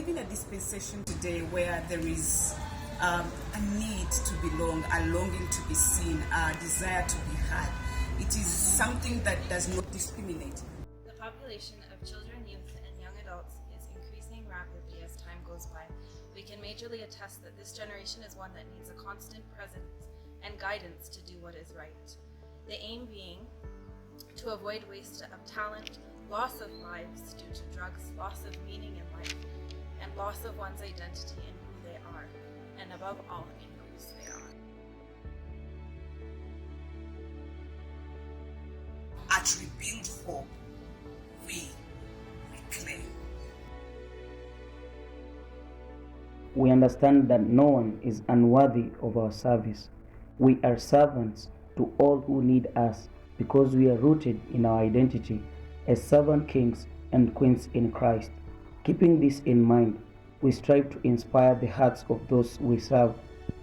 live in a dispensation today where there is a need to belong, a longing to be seen, a desire to be heard. It is something that does not discriminate. The population of children, youth, and young adults is increasing rapidly as time goes by. We can majorly attest that this generation is one that needs a constant presence and guidance to do what is right. The aim being to avoid waste of talent, loss of lives due to drugs, loss of meaning in life, and loss of one's identity in who they are, and above all, in whose they are. At Rebuild Hope, we reclaim. We understand that no one is unworthy of our service. We are servants to all who need us because we are rooted in our identity as servant kings and queens in Christ. Keeping this in mind, we strive to inspire the hearts of those we serve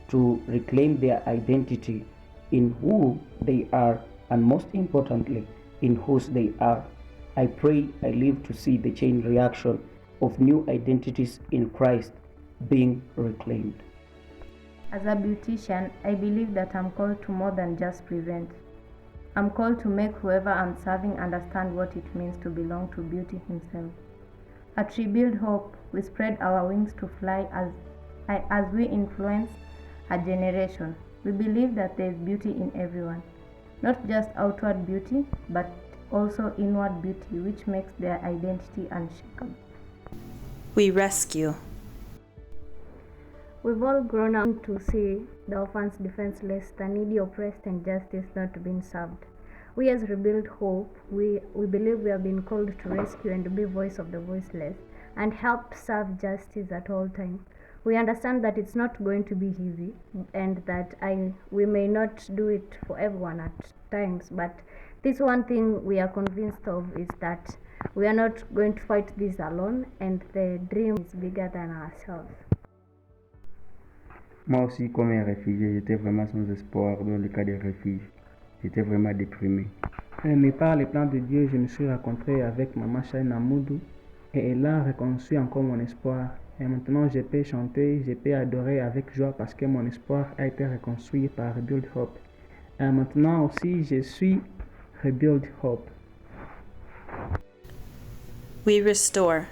to reclaim their identity in who they are and, most importantly, in whose they are. I pray I live to see the chain reaction of new identities in Christ being reclaimed. As a beautician, I believe that I'm called to more than just prevent. I'm called to make whoever I'm serving understand what it means to belong to beauty himself. At Rebuild Hope, we spread our wings to fly as we influence a generation. We believe that there is beauty in everyone, not just outward beauty, but also inward beauty, which makes their identity unshakable. We rescue. We've all grown up to see the orphans defenseless, the needy oppressed, and justice not being served. We as Rebuild Hope, we believe we have been called to rescue and be voice of the voiceless and help serve justice at all times. We understand that it's not going to be easy and that we may not do it for everyone at times, but this one thing we are convinced of is that we are not going to fight this alone, and the dream is bigger than ourselves. Moi aussi, comme un réfugié, j'étais vraiment sans espoir dans le cas des refuges. J'étais vraiment déprimé. Mais par les plans de Dieu, je me suis rencontré avec Maman Shaina Namoudou et elle a reconstruit encore mon espoir. Et maintenant, je peux chanter, je peux adorer avec joie parce que mon espoir a été reconstruit par Rebuild Hope. Et maintenant aussi, je suis Rebuild Hope. We restore.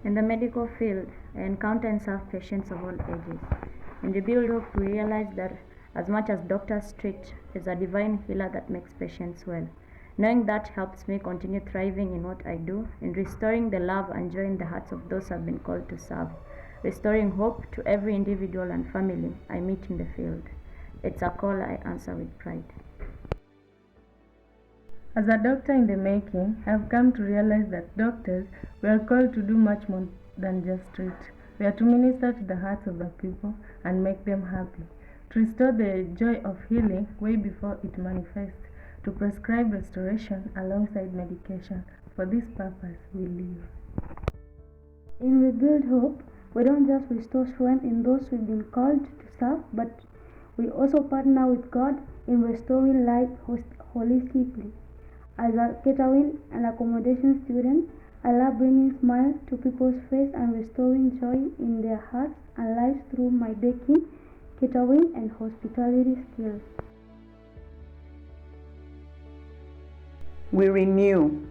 In the medical field, I encounter and serve patients of all ages. In Rebuild Hope, we realize that as much as doctors treat, is a divine healer that makes patients well. Knowing that helps me continue thriving in what I do, in restoring the love and joy in the hearts of those I've been called to serve, restoring hope to every individual and family I meet in the field. It's a call I answer with pride. As a doctor in the making, I've come to realize that doctors, we are called to do much more than just treat. We are to minister to the hearts of the people and make them happy, to restore the joy of healing way before it manifests, to prescribe restoration alongside medication. For this purpose, we live. In Rebuild Hope, we don't just restore strength in those we've been called to serve, but we also partner with God in restoring life holistically. As a catering and accommodation student, I love bringing smiles to people's face and restoring joy in their hearts and lives through my baking, catering, and hospitality skills. We renew.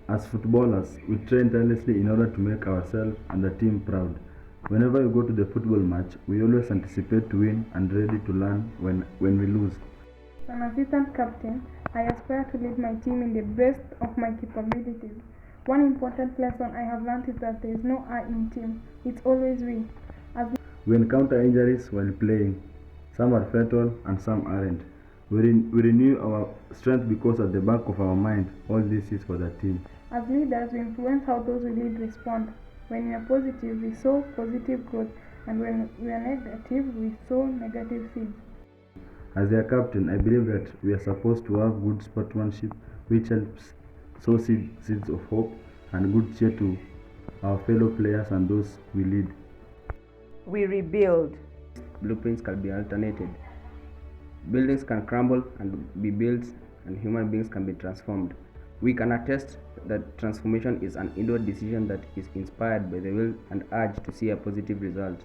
As footballers, we train tirelessly in order to make ourselves and the team proud. Whenever we go to the football match, we always anticipate to win and ready to learn when we lose. As an assistant captain, I aspire to lead my team in the best of my capabilities. One important lesson I have learned is that there is no I in team. It's always we. We encounter injuries while playing. Some are fatal and some aren't. We renew our strength because at the back of our mind, all this is for the team. As leaders, we influence how those we lead respond. When we are positive, we sow positive growth, and when we are negative, we sow negative seeds. As their captain, I believe that we are supposed to have good sportsmanship, which helps sow seeds of hope and good cheer to our fellow players and those we lead. We rebuild. Blueprints can be alternated. Buildings can crumble and be built, and human beings can be transformed. We can attest that transformation is an inward decision that is inspired by the will and urge to see a positive result.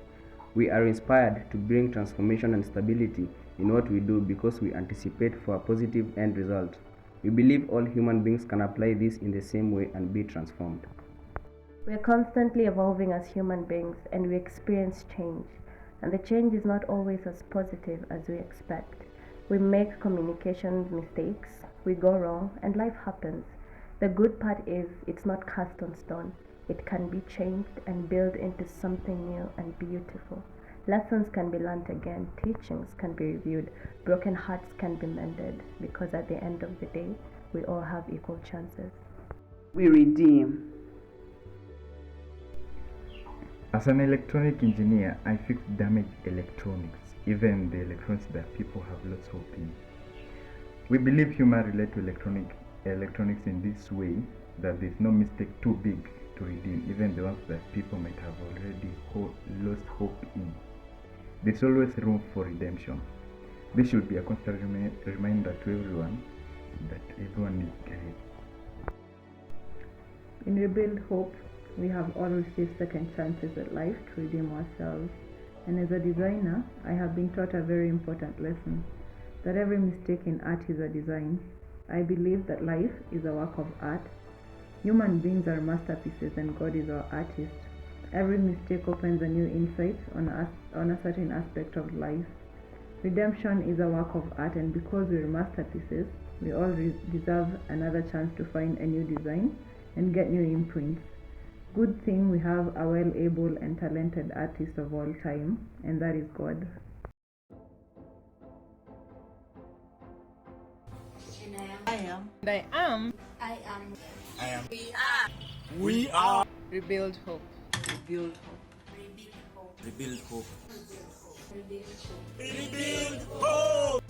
We are inspired to bring transformation and stability in what we do because we anticipate for a positive end result. We believe all human beings can apply this in the same way and be transformed. We are constantly evolving as human beings and we experience change. And the change is not always as positive as we expect. We make communication mistakes, we go wrong, and life happens. The good part is it's not cast on stone. It can be changed and built into something new and beautiful. Lessons can be learnt again, teachings can be reviewed, broken hearts can be mended, because at the end of the day, we all have equal chances. We redeem. As an electronic engineer, I fix damaged electronics, even the electronics that people have lost hope in. We believe humans relate to electronics in this way, that there is no mistake too big to redeem, even the ones that people might have already lost hope in. There's always room for redemption. This should be a constant reminder to everyone that everyone is great. In Rebuild Hope, we have all received second chances at life to redeem ourselves. And as a designer, I have been taught a very important lesson, that every mistake in art is a design. I believe that life is a work of art. Human beings are masterpieces and God is our artist. Every mistake opens a new insight on a certain aspect of life. Redemption is a work of art, and because we're masterpieces, we all deserve another chance to find a new design and get new imprints. Good thing we have a well-able and talented artist of all time, and that is God. We are. Rebuild hope. Rebuild hope. Rebuild hope. Rebuild hope. Rebuild hope.